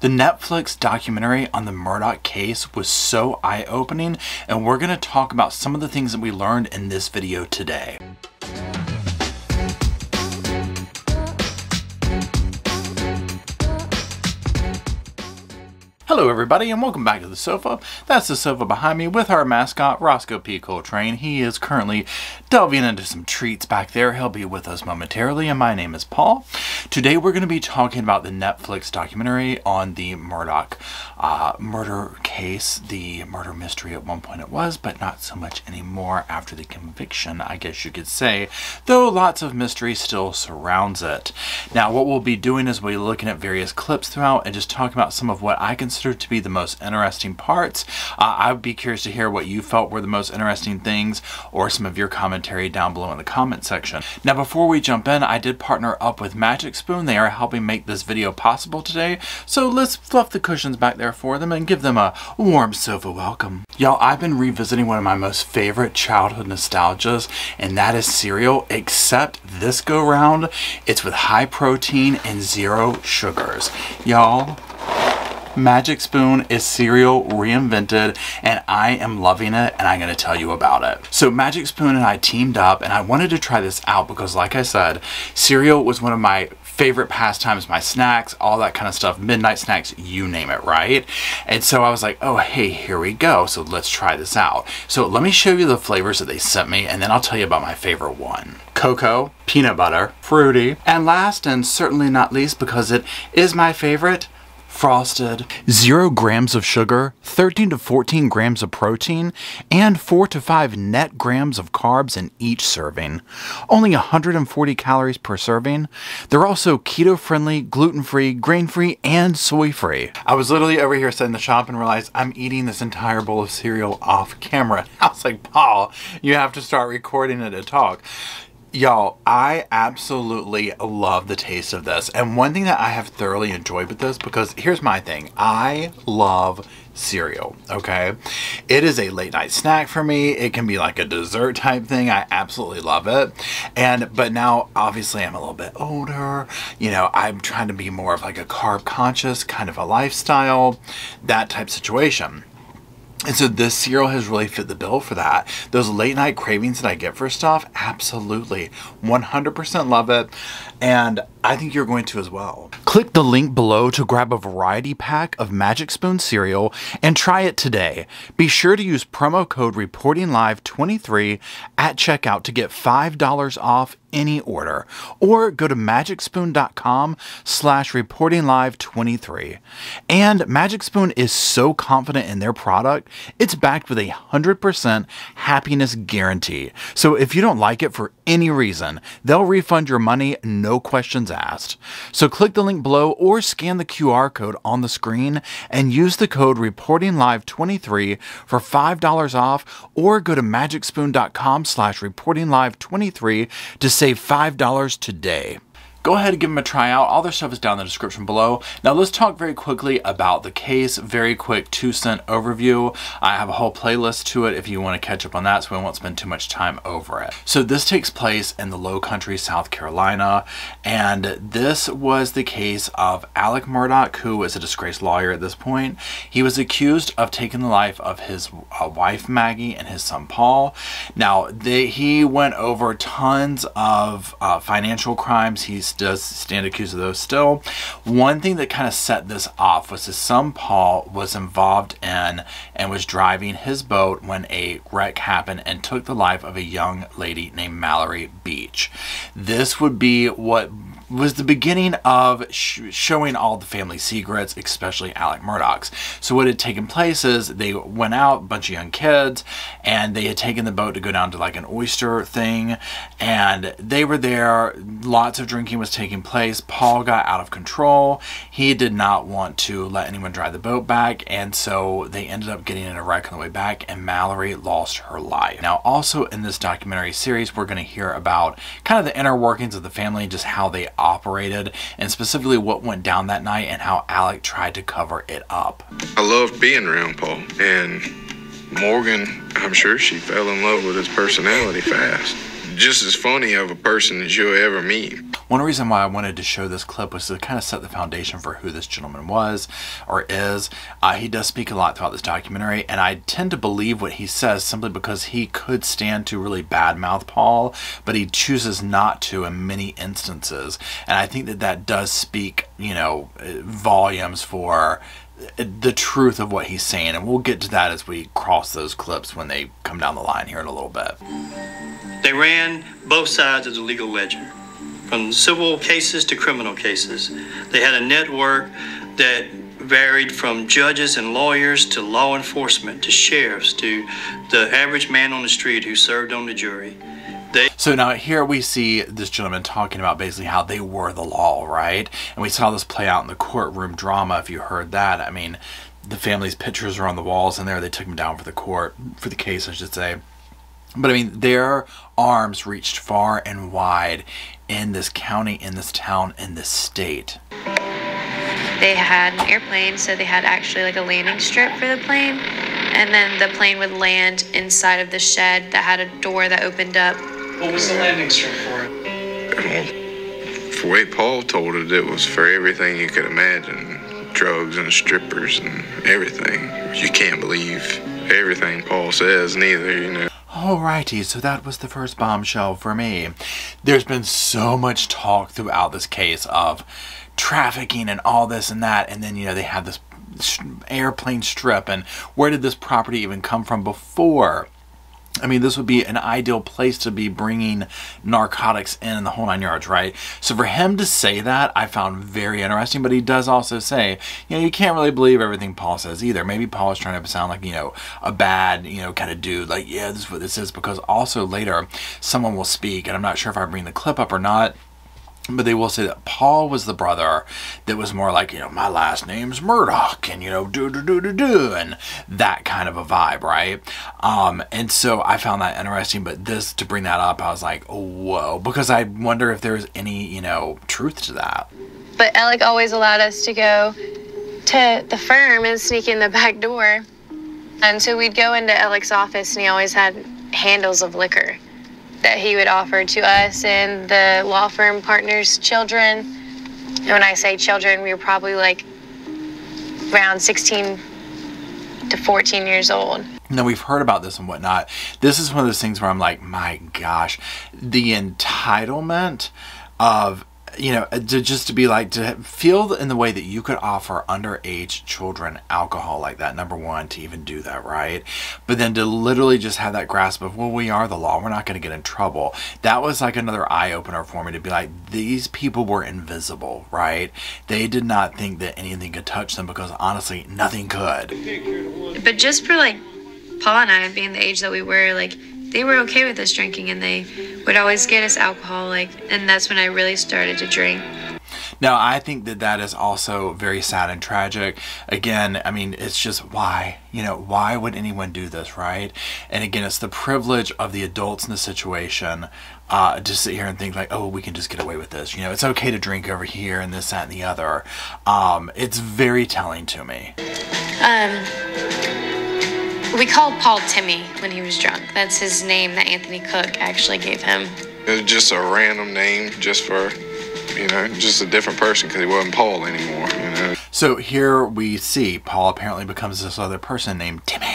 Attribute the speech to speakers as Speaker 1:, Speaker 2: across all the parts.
Speaker 1: The Netflix documentary on the Murdaugh case was so eye-opening, and we're going to talk about some of the things that we learned in this video today. Hello everybody and welcome back to the sofa. That's the sofa behind me with our mascot, Roscoe P. Coltrane. He is currently delving into some treats back there. He'll be with us momentarily, and my name is Paul. Today we're going to be talking about the Netflix documentary on the Murdaugh murder case, the murder mystery at one point it was, but not so much anymore after the conviction, I guess you could say, though lots of mystery still surrounds it. Now what we'll be doing is we'll be looking at various clips throughout and just talking about some of what I consider to be the most interesting parts. I would be curious to hear what you felt were the most interesting things, or some of your commentary down below in the comment section. Now before we jump in, I did partner up with Magic Spoon. They are helping make this video possible today, so let's fluff the cushions back there for them and give them a warm sofa welcome. Y'all, I've been revisiting one of my most favorite childhood nostalgias, and that is cereal, except this go round it's with high protein and zero sugars. Y'all, Magic Spoon is cereal reinvented, and I am loving it, and I'm going to tell you about it. So Magic Spoon and I teamed up, and I wanted to try this out because, like I said, cereal was one of my favorite pastimes, my snacks, all that kind of stuff, midnight snacks, you name it, right? And so I was like, oh, hey, here we go. So let's try this out. So let me show you the flavors that they sent me, and then I'll tell you about my favorite one. Cocoa, peanut butter, fruity, and last and certainly not least, because it is my favorite, frosted. 0 grams of sugar, 13 to 14 grams of protein, and 4 to 5 net grams of carbs in each serving. Only 140 calories per serving. They're also keto-friendly, gluten-free, grain-free, and soy-free. I was literally over here setting the shop and realized I'm eating this entire bowl of cereal off camera. I was like, Paul, you have to start recording it to talk. Y'all, I absolutely love the taste of this. And one thing that I have thoroughly enjoyed with this, because here's my thing, I love cereal, okay? It is a late night snack for me. It can be like a dessert type thing. I absolutely love it. But now obviously I'm a little bit older, you know, I'm trying to be more of like a carb conscious kind of a lifestyle, that type situation. And so this cereal has really fit the bill for that. Those late night cravings that I get for stuff, absolutely. 100% love it. And I think you're going to as well. Click the link below to grab a variety pack of Magic Spoon cereal and try it today. Be sure to use promo code ReportingLive23 at checkout to get $5 off any order, or go to magicspoon.com/reportinglive23. And Magic Spoon is so confident in their product, it's backed with a 100% happiness guarantee. So if you don't like it for any reason, they'll refund your money, no questions asked. So click the link below or scan the QR code on the screen and use the code ReportingLive23 for $5 off, or go to magicspoon.com/reportinglive23 to save $5 today. Go ahead and give them a try out. All their stuff is down in the description below. Now let's talk very quickly about the case. Very quick 2-cent overview. I have a whole playlist to it if you want to catch up on that, so we won't spend too much time over it. So this takes place in the Low Country, South Carolina, and this was the case of Alec Murdaugh, who is a disgraced lawyer at this point. He was accused of taking the life of his wife Maggie and his son Paul. Now he went over tons of financial crimes. He does stand accused of those still. One thing that kind of set this off was his son Paul was involved in and was driving his boat when a wreck happened and took the life of a young lady named Mallory Beach. This would be what was the beginning of showing all the family secrets, especially Alec Murdaugh's. So what had taken place is they went out, a bunch of young kids, and they had taken the boat to go down to like an oyster thing, and they were there. Lots of drinking was taking place. Paul got out of control. He did not want to let anyone drive the boat back, and so they ended up getting in a wreck on the way back, and Mallory lost her life. Now also in this documentary series, we're going to hear about kind of the inner workings of the family, just how they operated, and specifically what went down that night and how Alec tried to cover it up.
Speaker 2: I loved being around Paul, and Morgan, I'm sure she fell in love with his personality fast. Just as funny of a person as you'll ever meet.
Speaker 1: One reason why I wanted to show this clip was to kind of set the foundation for who this gentleman was or is. He does speak a lot throughout this documentary, and I tend to believe what he says simply because he could stand to really badmouth Paul, but he chooses not to in many instances. And I think that that does speak, you know, volumes for the truth of what he's saying, and we'll get to that as we cross those clips when they come down the line here in a little bit.
Speaker 3: They ran both sides of the legal ledger, from civil cases to criminal cases. They had a network that varied from judges and lawyers to law enforcement to sheriffs to the average man on the street who served on the jury.
Speaker 1: So now here we see this gentleman talking about basically how they were the law, right? And we saw this play out in the courtroom drama, if you heard that. I mean, the family's pictures are on the walls in there. They took him down for the case, I should say. But I mean, their arms reached far and wide in this county, in this town, in this state.
Speaker 4: They had an airplane, so they had actually like a landing strip for the plane. And then the plane would land inside of the shed that had a door that opened up.
Speaker 3: What was the landing strip for?
Speaker 2: For the way Paul told it was for everything you could imagine. Drugs and strippers and everything. You can't believe everything Paul says neither, you know.
Speaker 1: Alrighty, so that was the first bombshell for me. There's been so much talk throughout this case of trafficking and all this and that, and then, you know, they had this airplane strip, and where did this property even come from before? I mean, this would be an ideal place to be bringing narcotics in the whole 9 yards, right? So for him to say that, I found very interesting, but he does also say, you know, you can't really believe everything Paul says either. Maybe Paul is trying to sound like, you know, a bad, you know, kind of dude, like, yeah, this is what this is, because also later someone will speak, and I'm not sure if I bring the clip up or not, but they will say that Paul was the brother that was more like, you know, my last name's Murdaugh, and, you know, and that kind of a vibe, right? And so I found that interesting, but this, to bring that up, I was like, oh, whoa, because I wonder if there's any, you know, truth to that.
Speaker 4: But Alec always allowed us to go to the firm and sneak in the back door. And so we'd go into Alec's office, and he always had handles of liquor that he would offer to us and the law firm partners' children. And when I say children, we were probably like around 16 to 14 years old.
Speaker 1: Now, we've heard about this and whatnot. This is one of those things where I'm like, my gosh, the entitlement of, you know, to be like, to feel in the way that you could offer underage children alcohol like that, number one, to even do that, right? But then to literally just have that grasp of, well, we are the law, we're not going to get in trouble. That was like another eye-opener for me, to be like, these people were invisible, right? They did not think that anything could touch them, because honestly, nothing could.
Speaker 4: But just for like Paul and I being the age that we were, like, they were okay with us drinking, and they would always get us alcohol, like, and that's when I really started to drink.
Speaker 1: Now, I think that that is also very sad and tragic. Again, I mean, it's just why? You know, why would anyone do this, right? And again, it's the privilege of the adults in the situation to sit here and think like, oh, we can just get away with this. You know, it's okay to drink over here and this, that, and the other. It's very telling to me.
Speaker 4: We called Paul Timmy when he was drunk. That's his name that Anthony Cook actually gave him.
Speaker 2: It was just a random name, just for, you know, just a different person, because he wasn't Paul anymore, you know.
Speaker 1: So here we see Paul apparently becomes this other person named Timmy.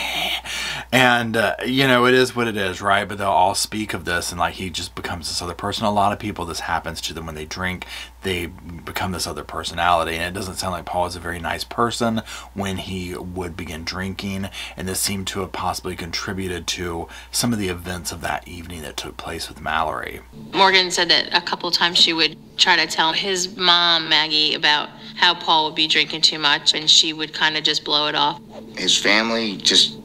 Speaker 1: And, you know, it is what it is, right? But they'll all speak of this, and like he just becomes this other person. A lot of people, this happens to them when they drink. They become this other personality. And it doesn't sound like Paul is a very nice person when he would begin drinking. And this seemed to have possibly contributed to some of the events of that evening that took place with Mallory.
Speaker 5: Morgan said that a couple times she would try to tell his mom, Maggie, about how Paul would be drinking too much, and she would kind of just blow it off.
Speaker 6: His family just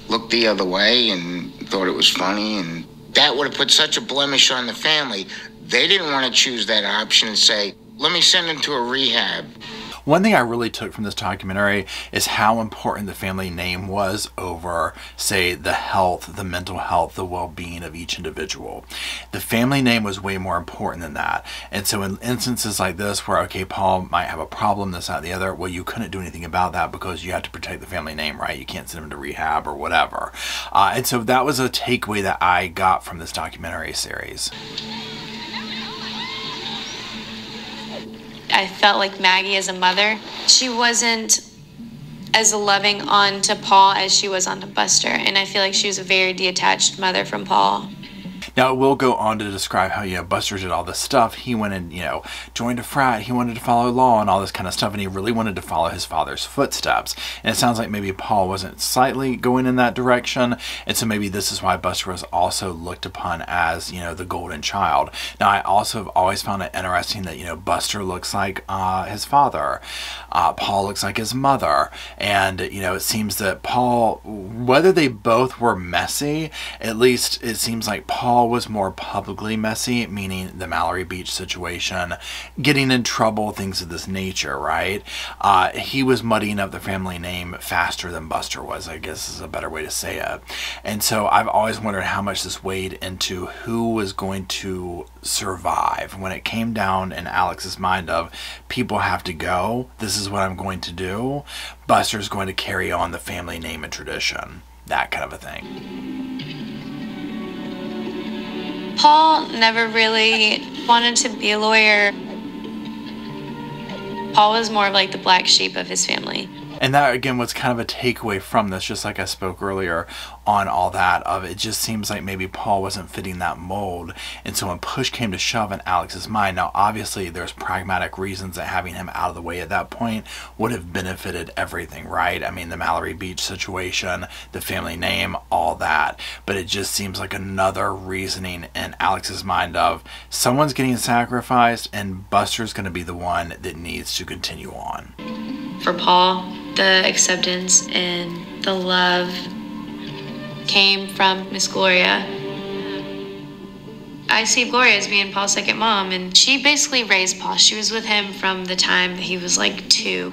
Speaker 6: looked the other way and thought it was funny, and that would have put such a blemish on the family. They didn't want to choose that option and say, let me send him to a rehab.
Speaker 1: One thing I really took from this documentary is how important the family name was over, say, the health, the mental health, the well-being of each individual. The family name was way more important than that. And so in instances like this where, okay, Paul might have a problem, this, that, and the other, well, you couldn't do anything about that because you had to protect the family name, right? You can't send him to rehab or whatever. And so that was a takeaway that I got from this documentary series.
Speaker 4: I felt like Maggie as a mother, she wasn't as loving on to Paul as she was on to Buster. And I feel like she was a very detached mother from Paul.
Speaker 1: Now, it will go on to describe how, Buster did all this stuff. He went and, joined a frat. He wanted to follow law and all this kind of stuff, and he really wanted to follow his father's footsteps. And it sounds like maybe Paul wasn't slightly going in that direction, and so maybe this is why Buster was also looked upon as, the golden child. Now, I also have always found it interesting that, Buster looks like his father. Paul looks like his mother. And, it seems that Paul, whether they both were messy, at least it seems like Paul was more publicly messy, meaning the Mallory Beach situation, getting in trouble, things of this nature, right? He was muddying up the family name faster than Buster was, I guess is a better way to say it. And so I've always wondered how much this weighed into who was going to survive. When it came down in Alex's mind of people have to go, this is what I'm going to do, Buster's going to carry on the family name and tradition, that kind of a thing.
Speaker 4: Paul never really wanted to be a lawyer. Paul was more of like the black sheep of his family.
Speaker 1: And that, again, was kind of a takeaway from this, just like I spoke earlier on all that of it just seems like maybe Paul wasn't fitting that mold. And so when push came to shove in Alex's mind, now obviously there's pragmatic reasons that having him out of the way at that point would have benefited everything, right? I mean, the Mallory Beach situation, the family name, all that. But it just seems like another reasoning in Alex's mind of someone's getting sacrificed and Buster's going to be the one that needs to continue on.
Speaker 4: For Paul, the acceptance and the love came from Miss Gloria. I see Gloria as being Paul's second mom, and she basically raised Paul. She was with him from the time that he was like 2.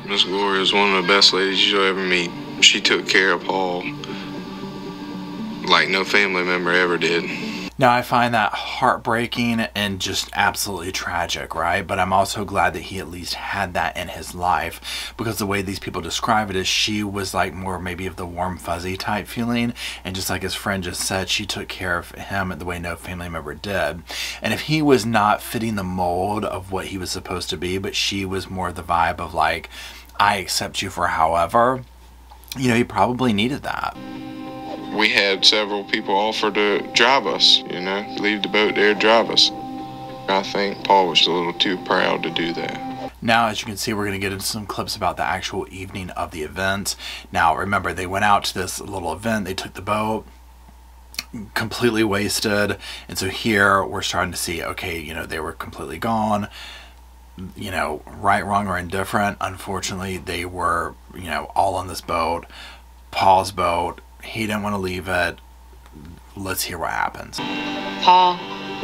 Speaker 2: Miss Gloria is one of the best ladies you'll ever meet. She took care of Paul like no family member ever did.
Speaker 1: Now, I find that heartbreaking and just absolutely tragic, right? But I'm also glad that he at least had that in his life, because the way these people describe it is she was like more maybe of the warm fuzzy type feeling, and just like his friend just said, she took care of him the way no family member did. And if he was not fitting the mold of what he was supposed to be, but she was more the vibe of like, I accept you for however, he probably needed that.
Speaker 2: We had several people offer to drive us, leave the boat there, drive us. I think Paul was a little too proud to do that.
Speaker 1: Now, as you can see, we're going to get into some clips about the actual evening of the event. Now, remember, they went out to this little event, they took the boat, completely wasted, and so here we're starting to see, okay, they were completely gone, right, wrong, or indifferent. Unfortunately, they were, all on this boat, Paul's boat. He didn't want to leave it. Let's hear what happens.
Speaker 4: Paul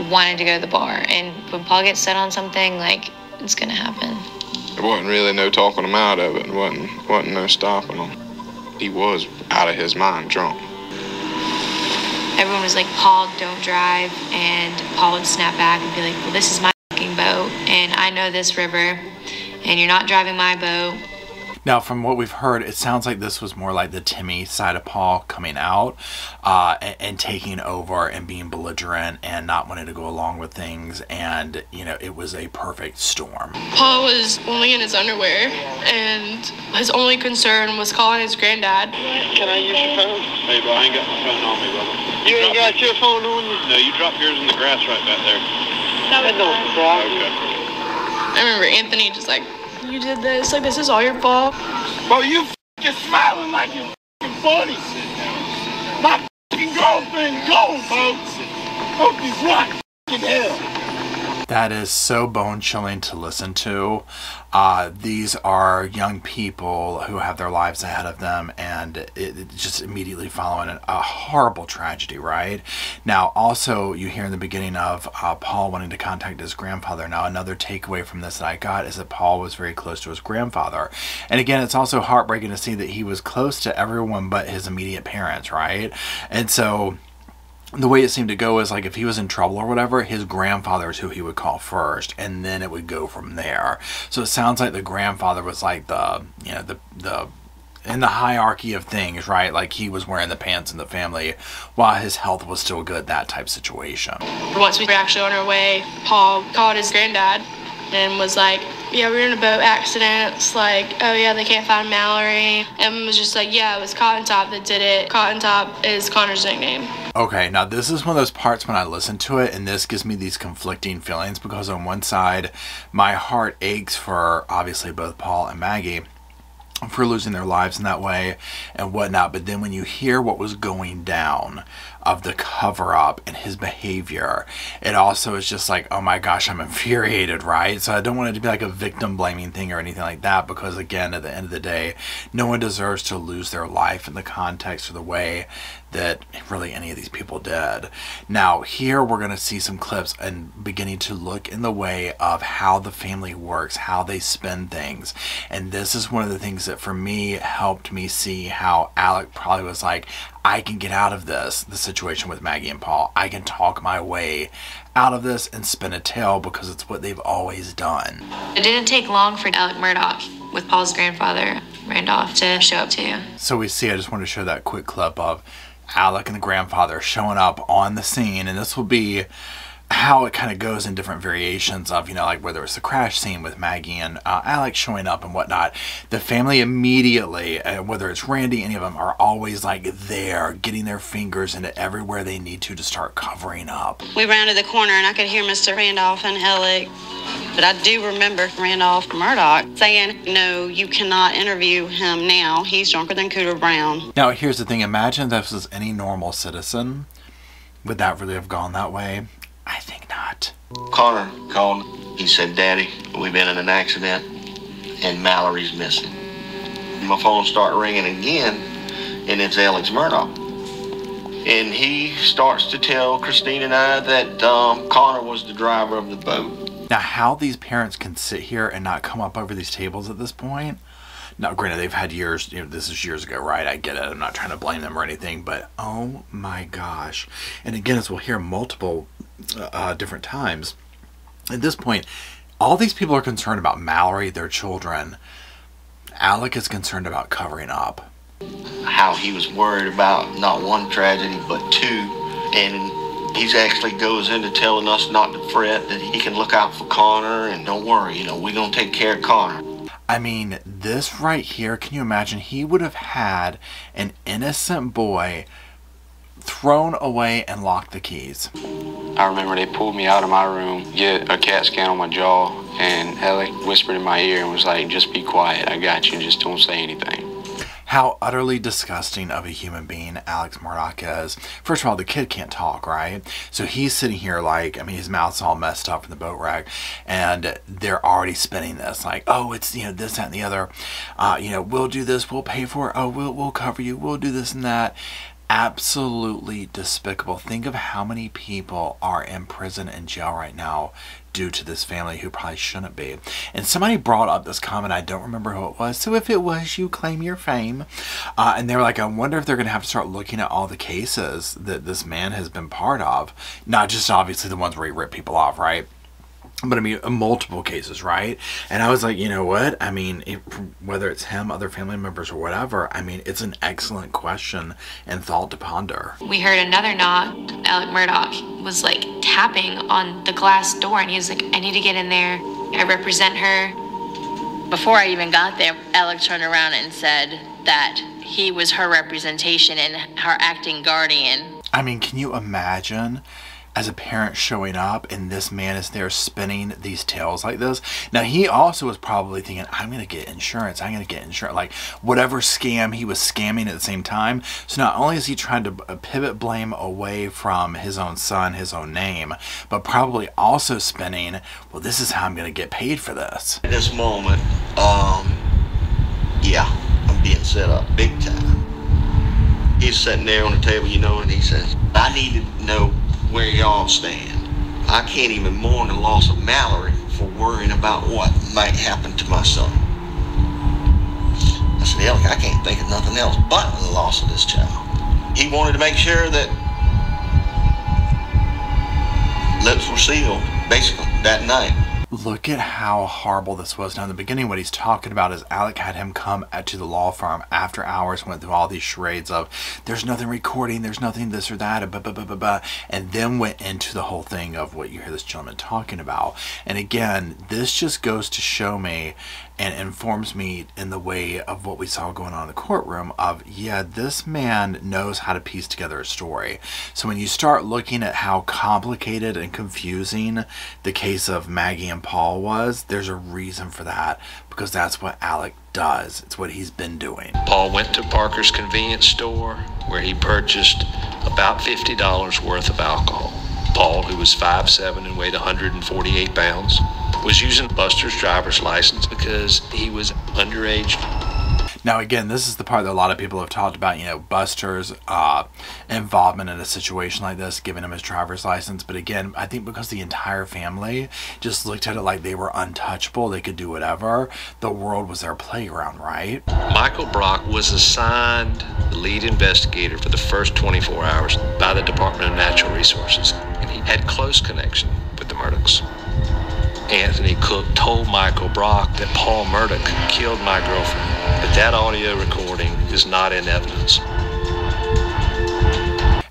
Speaker 4: wanted to go to the bar, and when Paul gets set on something, like, it's going to happen.
Speaker 2: There wasn't really no talking him out of it, and wasn't no stopping him. He was out of his mind drunk.
Speaker 4: Everyone was like, Paul, don't drive, and Paul would snap back and be like, well, this is my fucking boat, and I know this river, and you're not driving my boat.
Speaker 1: Now, from what we've heard, it sounds like this was more like the Timmy side of Paul coming out and taking over and being belligerent and not wanting to go along with things. And, it was a perfect storm.
Speaker 7: Paul was only in his underwear, and his only concern was calling his granddad.
Speaker 8: Can I use your phone?
Speaker 9: Hey, bro, I ain't got my phone on me, brother.
Speaker 8: You ain't got your phone on you?
Speaker 9: No, you dropped yours in the grass right back there.
Speaker 8: That don't surprise me.
Speaker 7: I remember Anthony just like, you did this, like, this is all your fault.
Speaker 8: Bro, you f***ing smiling like you're f***ing funny. My f***ing girlfriend gone, folks. Hope you rock f***ing hell.
Speaker 1: That is so bone-chilling to listen to. These are young people who have their lives ahead of them, and it just immediately following a horrible tragedy, right? Now, also, you hear in the beginning of Paul wanting to contact his grandfather. Now, another takeaway from this that I got is that Paul was very close to his grandfather. And again, it's also heartbreaking to see that he was close to everyone but his immediate parents, right? And so the way it seemed to go is like if he was in trouble or whatever, his grandfather is who he would call first, and then it would go from there. So it sounds like the grandfather was like the in the hierarchy of things, right? Like he was wearing the pants in the family while his health was still good, that type situation.
Speaker 7: Once we were actually on our way, Paul called his granddad, and was like, yeah, we were in a boat accident. It's like, oh yeah, they can't find Mallory. And was just like, yeah, it was Cotton Top that did it. Cotton Top is Connor's nickname.
Speaker 1: Okay, now this is one of those parts when I listen to it, and this gives me these conflicting feelings, because on one side, my heart aches for, obviously, both Paul and Maggie for losing their lives in that way and whatnot. But then when you hear what was going down of the cover-up and his behavior, it also is just like, oh my gosh, I'm infuriated, right? So I don't want it to be like a victim blaming thing or anything like that, because again, at the end of the day, no one deserves to lose their life in the context or the way that really any of these people did. Now here we're going to see some clips and beginning to look in the way of how the family works, how they spend things. And this is one of the things that for me helped me see how Alec probably was like, I can get out of this, the situation with Maggie and Paul. I can talk my way out of this and spin a tale, because it's what they've always done.
Speaker 5: It didn't take long for Alec Murdaugh, with Paul's grandfather, Randolph, to show up too.
Speaker 1: So we see, I just want to show that quick clip of Alec and the grandfather showing up on the scene, and this will be how it kind of goes in different variations of, you know, like whether it's the crash scene with Maggie and Alex showing up and whatnot. The family immediately, whether it's Randy, any of them, are always like there, getting their fingers into everywhere they need to start covering up.
Speaker 10: We rounded the corner and I could hear Mr. Randolph and Alec, but I do remember Randolph Murdaugh saying, no, you cannot interview him now. He's drunker than Cooter Brown.
Speaker 1: Now, here's the thing. Imagine if this was any normal citizen. Would that really have gone that way? I think not.
Speaker 11: Connor called. He said, Daddy, we've been in an accident and Mallory's missing. My phone started ringing again, and it's Alex Murdaugh. And he starts to tell Christine and I that Connor was the driver of the boat.
Speaker 1: Now, how these parents can sit here and not come up over these tables at this point. Now, granted, they've had years, you know, this is years ago, right? I get it. I'm not trying to blame them or anything, but oh my gosh. And again, as we'll hear multiple different times, at this point, all these people are concerned about Mallory, their children. Alec is concerned about covering up.
Speaker 11: How he was worried about not one tragedy, but two. And he actually goes into telling us not to fret, that he can look out for Connor, and don't worry, you know, we're going to take care of Connor.
Speaker 1: I mean, this right here, can you imagine? He would have had an innocent boy thrown away and locked the keys.
Speaker 9: I remember they pulled me out of my room, get a CAT scan on my jaw, and Alec whispered in my ear and was like, just be quiet, I got you, just don't say anything.
Speaker 1: How utterly disgusting of a human being Alex Murdaugh is. First of all, the kid can't talk, right? So he's sitting here like, I mean, his mouth's all messed up in the boat wreck, and they're already spinning this like, oh, it's, you know, this, that, and the other. You know, we'll do this, we'll pay for it, oh, we'll cover you, we'll do this and that. Absolutely despicable. Think of how many people are in prison and jail right now due to this family who probably shouldn't be. And somebody brought up this comment, I don't remember who it was, so if it was you, claim your fame. And they were like, I wonder if they're going to have to start looking at all the cases that this man has been part of. Not just obviously the ones where he ripped people off, right? But I mean, multiple cases, right? And I was like, you know what? I mean, whether it's him, other family members, or whatever, I mean, it's an excellent question and thought to ponder.
Speaker 5: We heard another knock. Alec Murdaugh was like tapping on the glass door, and he was like, I need to get in there. I represent her. Before I even got there, Alec turned around and said that he was her representation and her acting guardian.
Speaker 1: I mean, can you imagine as a parent showing up and this man is there spinning these tales like this? Now, he also was probably thinking, I'm going to get insurance. I'm going to get insurance. Like, whatever scam he was scamming at the same time. So not only is he trying to pivot blame away from his own son, his own name, but probably also spinning, well, this is how I'm going to get paid for this.
Speaker 11: At this moment, yeah, I'm being set up big time. He's sitting there on the table, you know, and he says, I need to know where y'all stand. I can't even mourn the loss of Mallory for worrying about what might happen to my son. I said, Alec, I can't think of nothing else but the loss of this child. He wanted to make sure that lips were sealed, basically, that night.
Speaker 1: Look at how horrible this was. Now, in the beginning, what he's talking about is Alec had him come to the law firm after hours, went through all these charades of there's nothing recording, there's nothing this or that, and then went into the whole thing of what you hear this gentleman talking about. And again, this just goes to show me and informs me in the way of what we saw going on in the courtroom of, yeah, this man knows how to piece together a story. So when you start looking at how complicated and confusing the case of Maggie and Paul was, there's a reason for that, because that's what Alec does. It's what he's been doing.
Speaker 12: Paul went to Parker's convenience store where he purchased about $50 worth of alcohol. Paul, who was 5'7" and weighed 148 pounds, was using Buster's driver's license because he was underage.
Speaker 1: Now again, this is the part that a lot of people have talked about, you know, Buster's involvement in a situation like this, giving him his driver's license. But again, I think because the entire family just looked at it like they were untouchable, they could do whatever, the world was their playground, right?
Speaker 12: Michael Brock was assigned the lead investigator for the first 24 hours by the Department of Natural Resources, and he had close connection with the Murdaughs. Anthony Cook told Michael Brock that Paul Murdaugh killed my girlfriend, but that audio recording is not in evidence.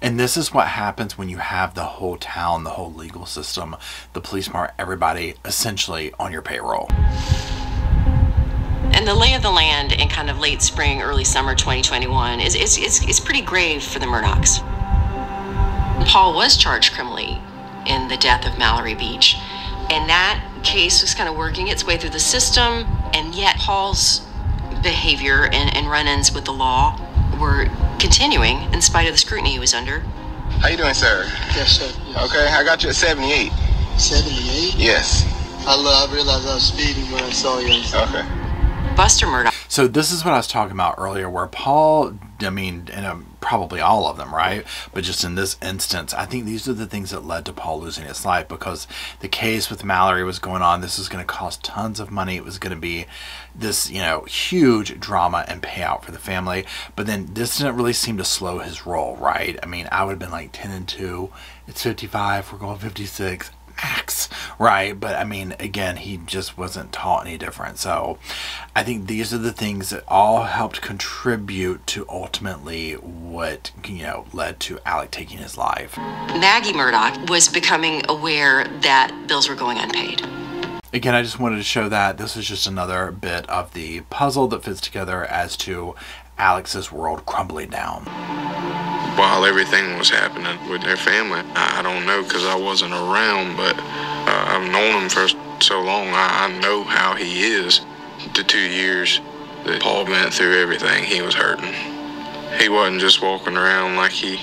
Speaker 1: And this is what happens when you have the whole town, the whole legal system, the police department, everybody essentially on your payroll.
Speaker 13: And the lay of the land in kind of late spring, early summer 2021 is pretty grave for the Murdaughs. Paul was charged criminally in the death of Mallory Beach. And that case was kind of working its way through the system, and yet Paul's behavior and run-ins with the law were continuing in spite of the scrutiny he was under.
Speaker 14: How you doing, sir?
Speaker 15: Yes, sir. Yes.
Speaker 14: Okay, I got you at 78.
Speaker 15: 78?
Speaker 14: Yes.
Speaker 15: I realized I was speeding when I saw you.
Speaker 14: Okay.
Speaker 13: Buster Murdaugh.
Speaker 1: So this is what I was talking about earlier, where Paul, I mean, and probably all of them, right? But just in this instance, I think these are the things that led to Paul losing his life, because the case with Mallory was going on. This was going to cost tons of money. It was going to be this, you know, huge drama and payout for the family. But then this didn't really seem to slow his roll, right? I mean, I would have been like 10-2. It's 55. We're going 56. Max, right? But I mean, again, he just wasn't taught any different. So I think these are the things that all helped contribute to ultimately what, you know, led to Alec taking his life.
Speaker 13: Maggie Murdaugh was becoming aware that bills were going unpaid.
Speaker 1: Again, I just wanted to show that this was just another bit of the puzzle that fits together as to Alex's world crumbling down.
Speaker 2: While everything was happening with their family, I don't know because I wasn't around, but I've known him for so long. I know how he is. The 2 years that Paul went through everything, he was hurting. He wasn't just walking around like he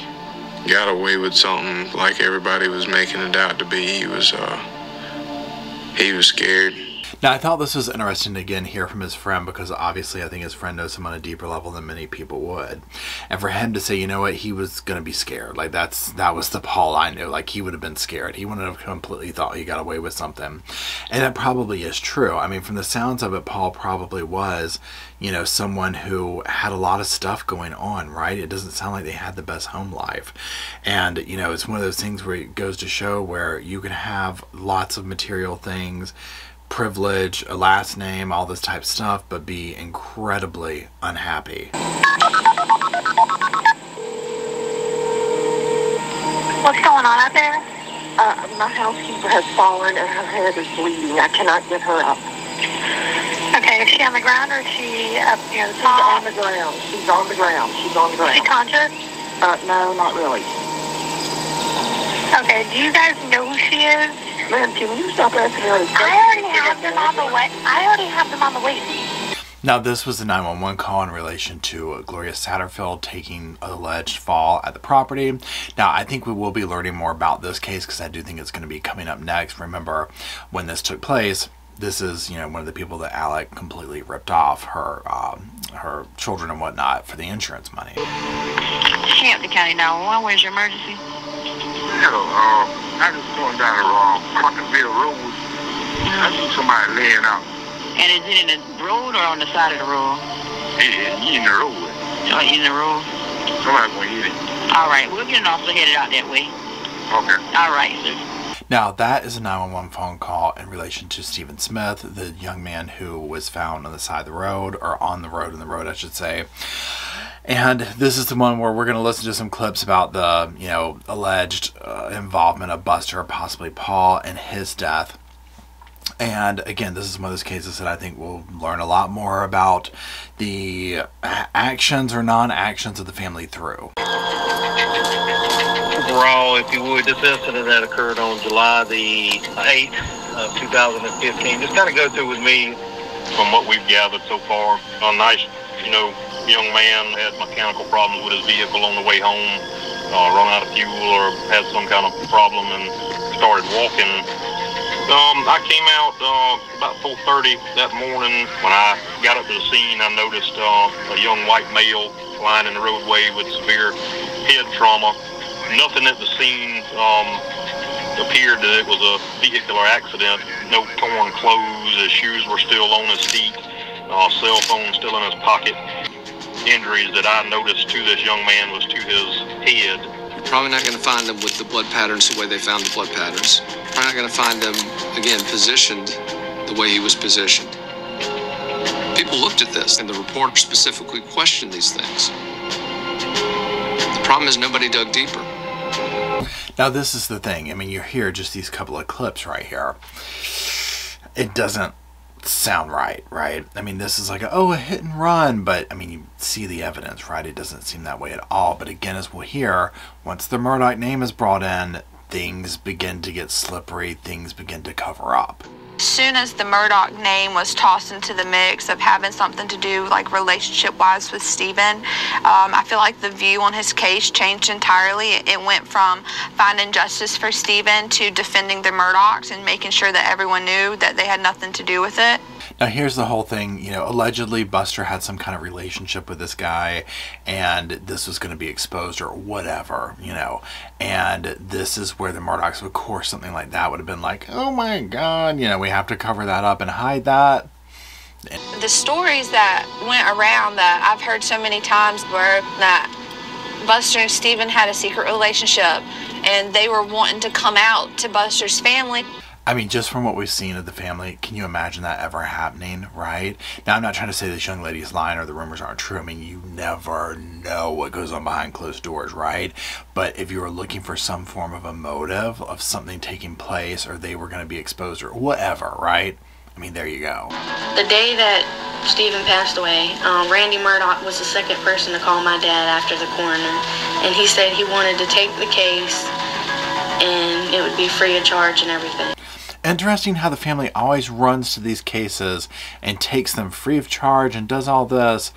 Speaker 2: got away with something like everybody was making it out to be. He was scared.
Speaker 1: Now, I thought this was interesting to again hear from his friend, because obviously I think his friend knows him on a deeper level than many people would. And for him to say, you know what, he was going to be scared. Like, that was the Paul I knew. Like, he would have been scared. He wouldn't have completely thought he got away with something. And that probably is true. I mean, from the sounds of it, Paul probably was, you know, someone who had a lot of stuff going on, right? It doesn't sound like they had the best home life. And, you know, it's one of those things where it goes to show where you can have lots of material things, privilege, a last name, all this type of stuff, but be incredibly unhappy.
Speaker 16: What's going on out there? My housekeeper has fallen and her head is bleeding. I cannot get her up.
Speaker 4: Okay, is she on the ground or is she up near the
Speaker 16: She's on the ground. She's on the ground. She's on the ground.
Speaker 4: Is she conscious?
Speaker 16: No, not really.
Speaker 4: Okay, do you guys know who she is?
Speaker 16: Man, can you stop asking her?
Speaker 4: I already have them on the way.
Speaker 1: Now, this was the 911 call in relation to Gloria Satterfield taking an alleged fall at the property. Now, I think we will be learning more about this case, because I do think it's going to be coming up next. Remember, when this took place, this is, you know, one of the people that Alec completely ripped off her children and whatnot for the insurance money.
Speaker 16: Hampton County 911, where's your emergency?
Speaker 14: I just going down the wrong Parkerville Road. I see somebody laying out.
Speaker 16: And is it in the road or on the side of the road?
Speaker 14: He in the road.
Speaker 16: Oh, in the road?
Speaker 14: Somebody's going to hit it.
Speaker 16: All right, we'll get an officer headed out that way.
Speaker 14: Okay.
Speaker 16: All right, sir.
Speaker 1: Now, that is a 911 phone call in relation to Stephen Smith, the young man who was found on the side of the road, or on the road, I should say. And this is the one where we're going to listen to some clips about the, alleged involvement of Buster, or possibly Paul, in his death. And again, this is one of those cases that I think we'll learn a lot more about the actions or non-actions of the family through.
Speaker 17: Overall, if you would, this incident that occurred on July the 8th of 2015, just kind of go through with me
Speaker 18: from what we've gathered so far. A nice, young man had mechanical problems with his vehicle on the way home, run out of fuel or had some kind of problem and started walking. I came out about 4:30 that morning. When I got up to the scene, I noticed a young white male lying in the roadway with severe head trauma. Nothing at the scene appeared that it was a vehicular accident. No torn clothes. His shoes were still on his feet. Cell phone still in his pocket. Injuries that I noticed to this young man was to his head.
Speaker 12: You're probably not going to find them with the blood patterns the way they found the blood patterns. You're not going to find them, again, positioned the way he was positioned. People looked at this, and the reporter specifically questioned these things. The problem is nobody dug deeper.
Speaker 1: Now, this is the thing. I mean, you hear just these couple of clips right here. It doesn't sound right? I mean, this is like a hit and run, but I mean, you see the evidence, right? It doesn't seem that way at all. But again, as we'll hear, once the Murdaugh name is brought in, things begin to get slippery, things begin to cover up.
Speaker 19: As soon as the Murdaugh name was tossed into the mix of having something to do like relationship-wise with Stephen, I feel like the view on his case changed entirely. It went from finding justice for Stephen to defending the Murdaughs and making sure that everyone knew that they had nothing to do with it.
Speaker 1: Now, here's the whole thing. Allegedly Buster had some kind of relationship with this guy, and this was going to be exposed or whatever, and this is where the Murdaughs, of course, something like that would have been like, oh my God, we have to cover that up and hide that.
Speaker 19: The stories that went around that I've heard so many times were that Buster and Stephen had a secret relationship, and they were wanting to come out to Buster's family.
Speaker 1: I mean, just from what we've seen of the family, can you imagine that ever happening, right? Now, I'm not trying to say this young lady is lying or the rumors aren't true. I mean, you never know what goes on behind closed doors, right? But if you were looking for some form of a motive of something taking place or they were going to be exposed or whatever, right? I mean, there you go.
Speaker 5: The day that Stephen passed away, Randy Murdaugh was the second person to call my dad after the coroner. And he said he wanted to take the case and it would be free of charge and everything.
Speaker 1: Interesting how the family always runs to these cases and takes them free of charge and does all this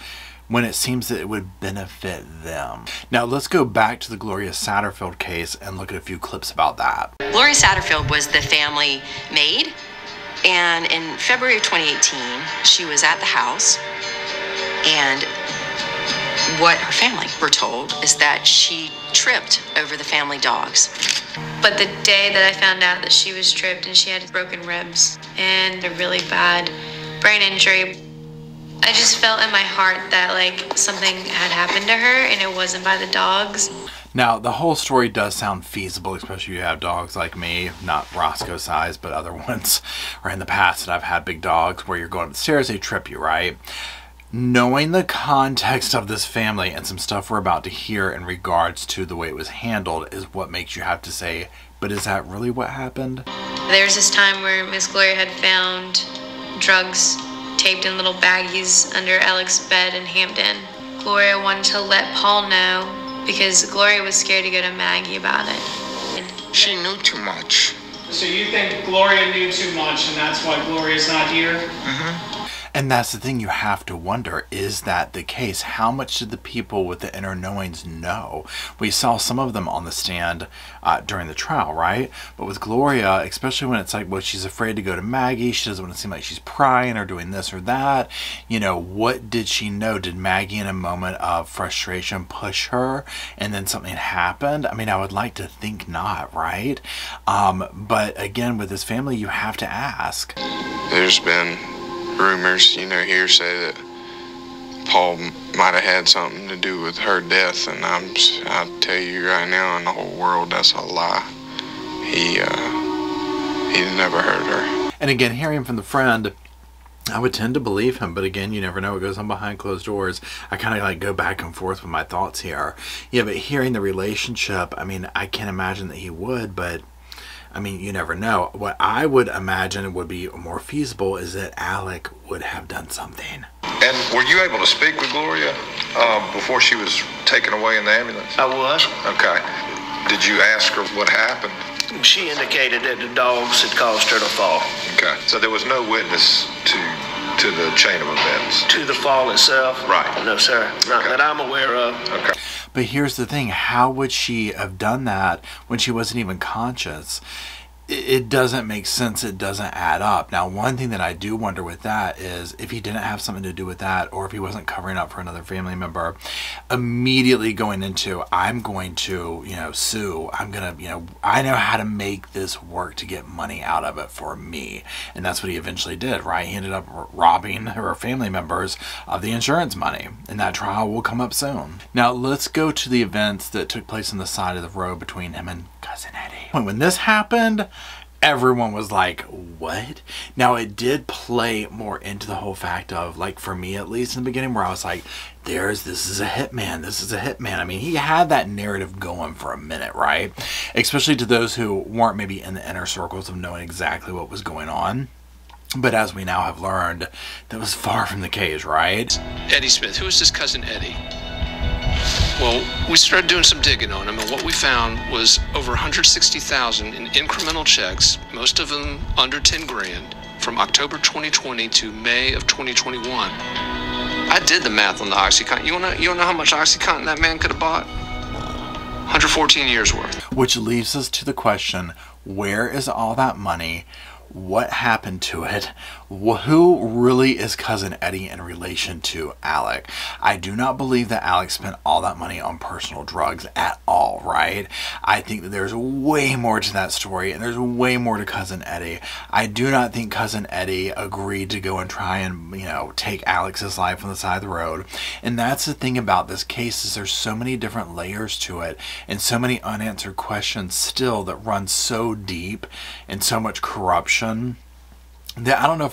Speaker 1: when it seems that it would benefit them. Now, let's go back to the Gloria Satterfield case and look at a few clips about that.
Speaker 13: Gloria Satterfield was the family maid, and in February of 2018, she was at the house, and what her family were told is that she tripped over the family dogs.
Speaker 5: But the day that I found out that she was tripped and she had broken ribs and a really bad brain injury, I just felt in my heart that like something had happened to her and it wasn't by the dogs.
Speaker 1: Now, the whole story does sound feasible, especially if you have dogs like me, not Roscoe size, but other ones, or in the past that I've had big dogs where you're going up the stairs, they trip you, right? Knowing the context of this family and some stuff we're about to hear in regards to the way it was handled is what makes you have to say, but is that really what happened?
Speaker 5: There was this time where Miss Gloria had found drugs taped in little baggies under Alex's bed in Hampton. Gloria wanted to let Paul know because Gloria was scared to go to Maggie about it.
Speaker 6: She knew too much.
Speaker 20: So you think Gloria knew too much and that's why Gloria's not here?
Speaker 6: Mm-hmm.
Speaker 1: And that's the thing you have to wonder, is that the case? How much did the people with the inner knowings know? We saw some of them on the stand during the trial, right? But with Gloria, especially when it's like, well, she's afraid to go to Maggie, she doesn't want to seem like she's prying or doing this or that. What did she know? Did Maggie in a moment of frustration push her and then something happened? I mean, I would like to think not, right? But again, with this family, you have to ask.
Speaker 2: There's been rumors, hearsay that Paul might have had something to do with her death, and I'll tell you right now, in the whole world, that's a lie. He He's never hurt her.
Speaker 1: And again, hearing from the friend, I would tend to believe him, but again, you never know what goes on behind closed doors. I kind of like go back and forth with my thoughts here. Yeah, but hearing the relationship, I mean, I can't imagine that he would, but I mean, you never know. What I would imagine would be more feasible is that Alec would have done something.
Speaker 21: And were you able to speak with Gloria before she was taken away in the ambulance?
Speaker 22: I was.
Speaker 21: Okay. Did you ask her what happened?
Speaker 22: She indicated that the dogs had caused her to fall.
Speaker 21: Okay. So there was no witness to the chain of events?
Speaker 22: To the fall itself?
Speaker 21: Right.
Speaker 22: No, sir. Not that I'm aware of.
Speaker 21: Okay.
Speaker 1: But here's the thing. How would she have done that when she wasn't even conscious? It doesn't make sense. It doesn't add up. Now, one thing that I do wonder with that is if he didn't have something to do with that, or if he wasn't covering up for another family member, immediately going into, I'm going to, sue. I'm going to, I know how to make this work to get money out of it for me. And that's what he eventually did, right? He ended up robbing her family members of the insurance money. And that trial will come up soon. Now, let's go to the events that took place on the side of the road between him and Cousin Eddie. When this happened, everyone was like, what? Now, it did play more into the whole fact of, like, for me at least in the beginning, where I was like, this is a hitman. This is a hitman. I mean, he had that narrative going for a minute, right? Especially to those who weren't maybe in the inner circles of knowing exactly what was going on. But as we now have learned, that was far from the case, right?
Speaker 12: Eddie Smith. Who is this cousin Eddie? Well, we started doing some digging on him, and what we found was over 160,000 in incremental checks, most of them under 10 grand, from October 2020 to May of 2021. I did the math on the OxyContin. You wanna know how much OxyContin that man could have bought? 114 years worth.
Speaker 1: Which leaves us to the question, where is all that money? What happened to it? Who really is Cousin Eddie in relation to Alec? I do not believe that Alec spent all that money on personal drugs at all, right? I think that there's way more to that story, and there's way more to Cousin Eddie. I do not think Cousin Eddie agreed to go and try and, take Alex's life on the side of the road. And that's the thing about this case, is there's so many different layers to it, and so many unanswered questions still that run so deep, and so much corruption, that I don't know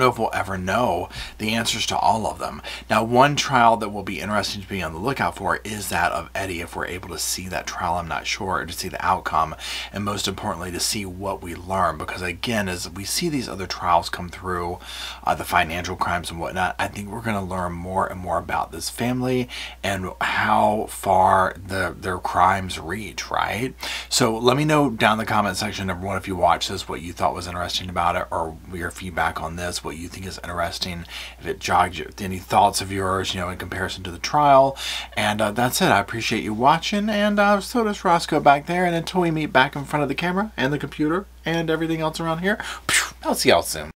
Speaker 1: if we'll ever know the answers to all of them. Now, one trial that will be interesting to be on the lookout for is that of Eddie. If we're able to see that trial, I'm not sure, or to see the outcome, and most importantly, to see what we learn. Because again, as we see these other trials come through, the financial crimes and whatnot, I think we're going to learn more and more about this family and how far their crimes reach, right? So let me know down in the comment section, number one, if you watched this, what you thought was interesting about it, or your feedback on this, what you think is interesting, if it jogged any thoughts of yours, in comparison to the trial. And that's it. I appreciate you watching, and so does Roscoe back there. And until we meet back in front of the camera and the computer and everything else around here, I'll see y'all soon.